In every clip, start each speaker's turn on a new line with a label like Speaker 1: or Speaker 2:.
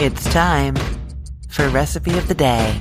Speaker 1: It's time for Recipe of the Day.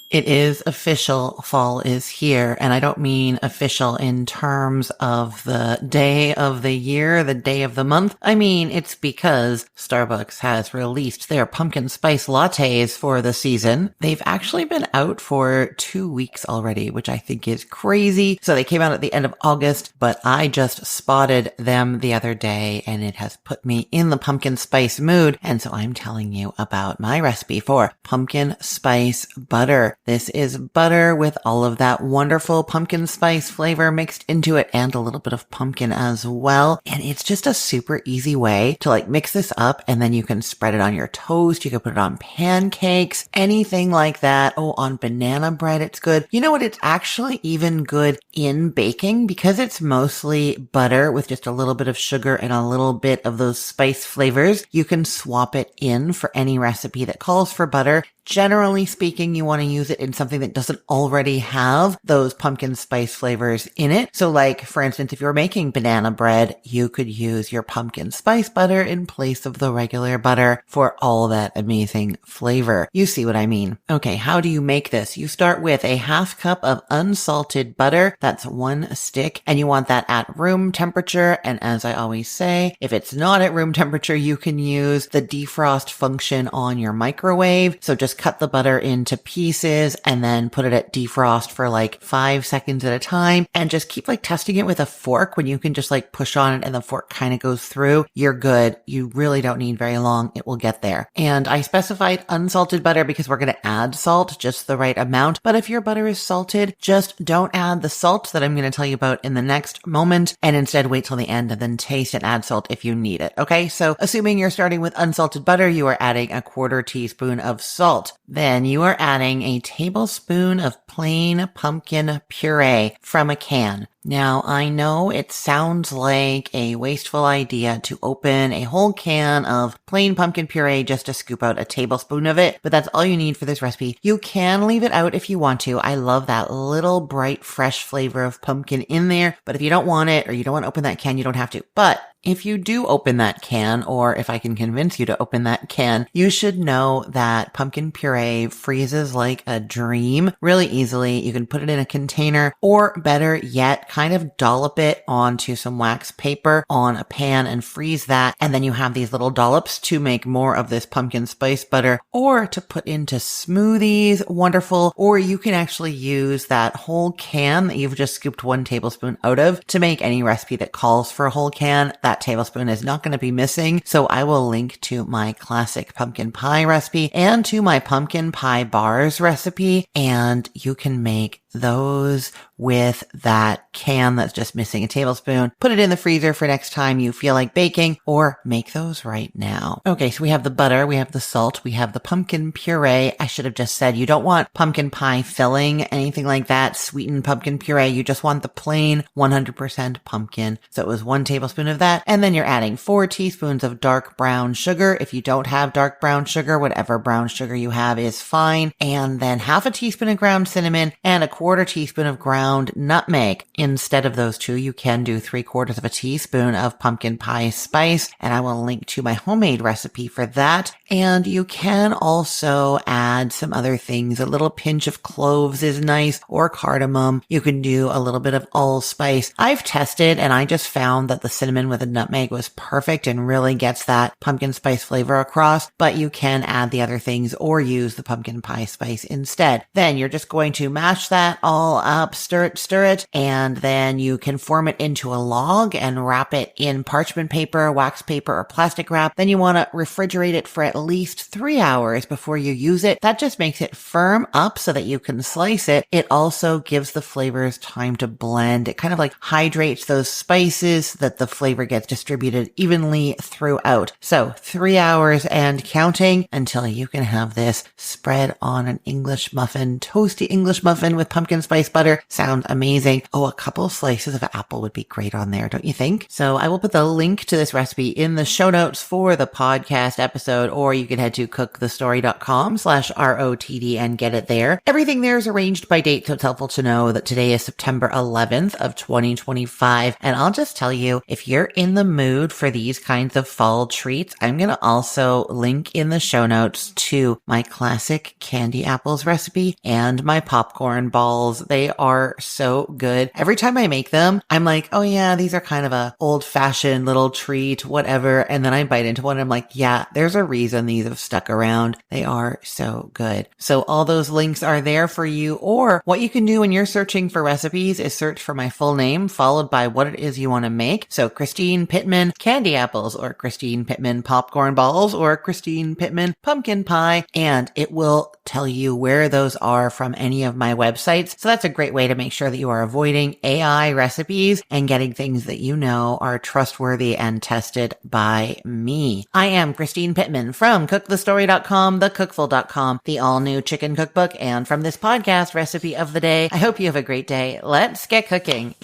Speaker 1: It is official. Fall is here. And I don't mean official in terms of the day of the year, the day of the month. I mean, it's because Starbucks has released their pumpkin spice lattes for the season. They've actually been out for 2 weeks already, which I think is crazy. So they came out at the end of August, but I just spotted them the other day and it has put me in the pumpkin spice mood. And so I'm telling you about my recipe for pumpkin spice butter. This is butter with all of that wonderful pumpkin spice flavor mixed into it and a little bit of pumpkin as well. And it's just a super easy way to mix this up, and then you can spread it on your toast. You can put it on pancakes, anything like that. Oh, on banana bread, it's good. You know what? It's actually even good in baking because it's mostly butter with just a little bit of sugar and a little bit of those spice flavors. You can swap it in for any recipe that calls for butter. Generally speaking, you want to use it in something that doesn't already have those pumpkin spice flavors in it. So for instance, if you're making banana bread, you could use your pumpkin spice butter in place of the regular butter for all that amazing flavor. You see what I mean? Okay, how do you make this? You start with a half cup of unsalted butter. That's 1 stick, and you want that at room temperature. And as I always say, if it's not at room temperature, you can use the defrost function on your microwave. So just cut the butter into pieces and then put it at defrost for 5 seconds at a time, and just keep testing it with a fork. When you can just push on it and the fork kind of goes through, you're good. You really don't need very long. It will get there. And I specified unsalted butter because we're going to add salt, just the right amount. But if your butter is salted, just don't add the salt that I'm going to tell you about in the next moment, and instead wait till the end and then taste and add salt if you need it. Okay. So assuming you're starting with unsalted butter, you are adding a 1/4 teaspoon of salt. Then you are adding a tablespoon of plain pumpkin puree from a can. Now, I know it sounds like a wasteful idea to open a whole can of plain pumpkin puree just to scoop out a tablespoon of it, but that's all you need for this recipe. You can leave it out if you want to. I love that little bright, fresh flavor of pumpkin in there, but if you don't want it or you don't want to open that can, you don't have to. But if you do open that can, or if I can convince you to open that can, you should know that pumpkin puree freezes like a dream really easily. You can put it in a container, or better yet, kind of dollop it onto some wax paper on a pan and freeze that. And then you have these little dollops to make more of this pumpkin spice butter, or to put into smoothies. Wonderful. Or you can actually use that whole can that you've just scooped 1 tablespoon out of to make any recipe that calls for a whole can. That tablespoon is not going to be missing. So I will link to my classic pumpkin pie recipe and to my pumpkin pie bars recipe, and you can make those with that can that's just missing a tablespoon. Put it in the freezer for next time you feel like baking, or make those right now. Okay, so we have the butter, we have the salt, we have the pumpkin puree. I should have just said you don't want pumpkin pie filling, anything like that, sweetened pumpkin puree. You just want the plain 100% pumpkin. So it was 1 tablespoon of that. And then you're adding 4 teaspoons of dark brown sugar. If you don't have dark brown sugar, whatever brown sugar you have is fine. And then half a teaspoon of ground cinnamon and a 1/4 teaspoon of ground nutmeg. Instead of those two, you can do 3/4 of a teaspoon of pumpkin pie spice, and I will link to my homemade recipe for that. And you can also add some other things. A little pinch of cloves is nice, or cardamom. You can do a little bit of allspice. I've tested and I just found that the cinnamon with the nutmeg was perfect and really gets that pumpkin spice flavor across, but you can add the other things or use the pumpkin pie spice instead. Then you're just going to mash that all up, stir it, and then you can form it into a log and wrap it in parchment paper, wax paper, or plastic wrap. Then you want to refrigerate it for at least 3 hours before you use it. That just makes it firm up so that you can slice it. It also gives the flavors time to blend. It kind of hydrates those spices so that the flavor gets distributed evenly throughout. So 3 hours and counting until you can have this spread on an English muffin, toasty English muffin with pumpkin spice butter. Sounds amazing. Oh, a couple slices of apple would be great on there, don't you think? So I will put the link to this recipe in the show notes for the podcast episode, or you can head to cookthestory.com/ROTD and get it there. Everything there is arranged by date, so it's helpful to know that today is September 11th of 2025. And I'll just tell you, if you're in the mood for these kinds of fall treats, I'm going to also link in the show notes to my classic candy apples recipe and my popcorn balls. They are so good. Every time I make them, I'm like, oh yeah, these are kind of a old-fashioned little treat, whatever. And then I bite into one and I'm like, yeah, there's a reason these have stuck around. They are so good. So all those links are there for you. Or what you can do when you're searching for recipes is search for my full name followed by what it is you want to make. So Christine Pittman candy apples, or Christine Pittman popcorn balls, or Christine Pittman pumpkin pie, and it will tell you where those are from any of my websites. So that's a great way to make sure that you are avoiding AI recipes and getting things that you know are trustworthy and tested by me. I am Christine Pittman from cookthestory.com, thecookful.com, the all-new chicken cookbook, and from this podcast, Recipe of the Day. I hope you have a great day. Let's get cooking.